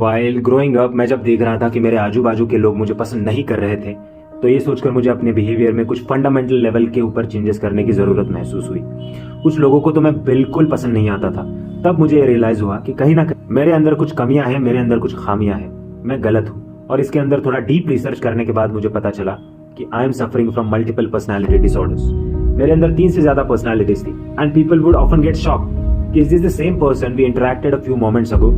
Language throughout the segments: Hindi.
वाइल ग्रोइंग अप मैं जब देख रहा था कि मेरे आजू बाजू के लोग मुझे पसंद नहीं कर रहे थे, तो ये सोचकर मुझे अपने बिहेवियर में कुछ फंडामेंटल लेवल के ऊपर चेंजेस करने की जरूरत महसूस हुई। कुछ लोगों को तो मैं बिल्कुल पसंद नहीं आता था। तब मुझे ये रियलाइज हुआ कि कहीं ना कहीं मेरे अंदर कुछ कमियां हैं, मेरे अंदर कुछ खामियां हैं, मैं गलत हूँ। और इसके अंदर थोड़ा डीप रिसर्च करने के बाद मुझे पता चला कि I am suffering from multiple personality disorders. मेरे अंदर 3 से ज्यादा पर्सनैलिटीज थी and people would often get shock कि is this the same person we interacted a few moments ago.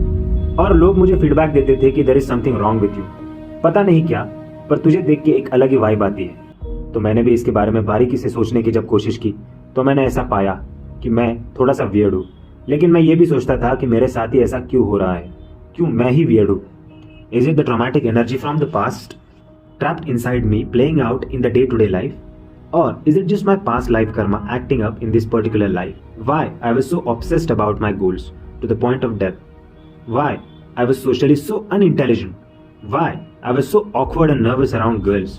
और लोग मुझे फीडबैक देते थे कि there is something wrong with you, पता नहीं क्या, पर तुझे देख के एक अलग ही वाइब आती है। तो मैंने भी इसके बारे में बारीकी से सोचने की जब कोशिश की तो मैंने ऐसा पाया कि मैं थोड़ा सा वियर्ड हूँ। लेकिन मैं ये भी सोचता था कि मेरे साथ ही ऐसा क्यों हो रहा है, क्यों मैं ही वियर्ड हूँ। Is it the traumatic energy from the past trapped inside me playing out in the day-to-day life? Or is it just my past life karma acting up in this particular life? Why I was so obsessed about my goals to the point of death? Why I was socially so unintelligent? Why I was so awkward and nervous around girls?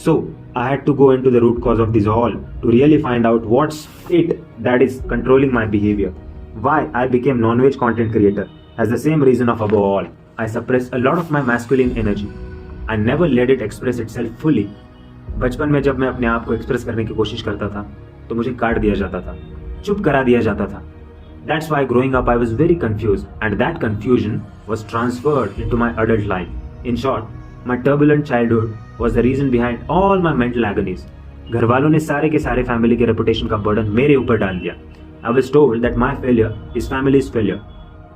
So I had to go into the root cause of this all to really find out what's it that is controlling my behavior. Why I became non-veg content creator as the same reason of above all. I suppressed a lot of my masculine energy. I never let it express itself fully. बचपन में जब मैं अपने आप को एक्सप्रेस करने की कोशिश करता था तो मुझे काट दिया जाता था, चुप करा दिया जाता था। That's why growing up I was very confused and that confusion was transferred into my adult life. In short, my turbulent childhood was the reason behind all my mental agonies. घर वालों ने सारे के सारे फैमिली के रेपुटेशन का बर्डन मेरे ऊपर डाल दिया। I was told that my failure is family's failure.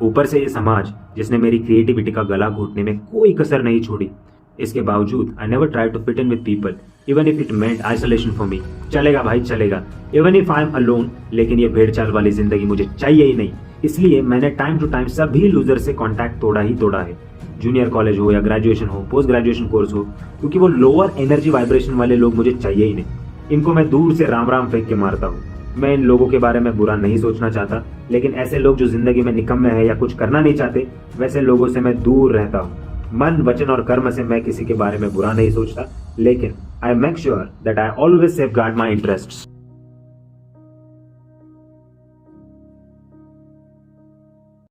ऊपर से ये समाज जिसने मेरी क्रिएटिविटी का गला घोटने में कोई कसर नहीं छोड़ी। इसके बावजूद I never tried to fit in with people, even if it meant isolation for me. चलेगा भाई चलेगा, even if I am alone, लेकिन ये भेड़ चाल वाली जिंदगी मुझे चाहिए ही नहीं। इसलिए मैंने टाइम टू टाइम सभी लूजर से कांटेक्ट तोड़ा ही तोड़ा है। जूनियर कॉलेज हो या ग्रेजुएशन हो, पोस्ट ग्रेजुएशन कोर्स हो, क्योंकि वो लोअर एनर्जी वाइब्रेशन वाले लोग मुझे चाहिए ही नहीं। इनको मैं दूर से राम राम फेंक के मारता हूँ। मैं इन लोगों के बारे में बुरा नहीं सोचना चाहता, लेकिन ऐसे लोग जो जिंदगी में निकम्मे हैं या कुछ करना नहीं चाहते, वैसे लोगों से मैं दूर रहता हूँ। मन, वचन और कर्म से मैं किसी के बारे में बुरा नहीं सोचता, लेकिन I make sure that I always safeguard my interests.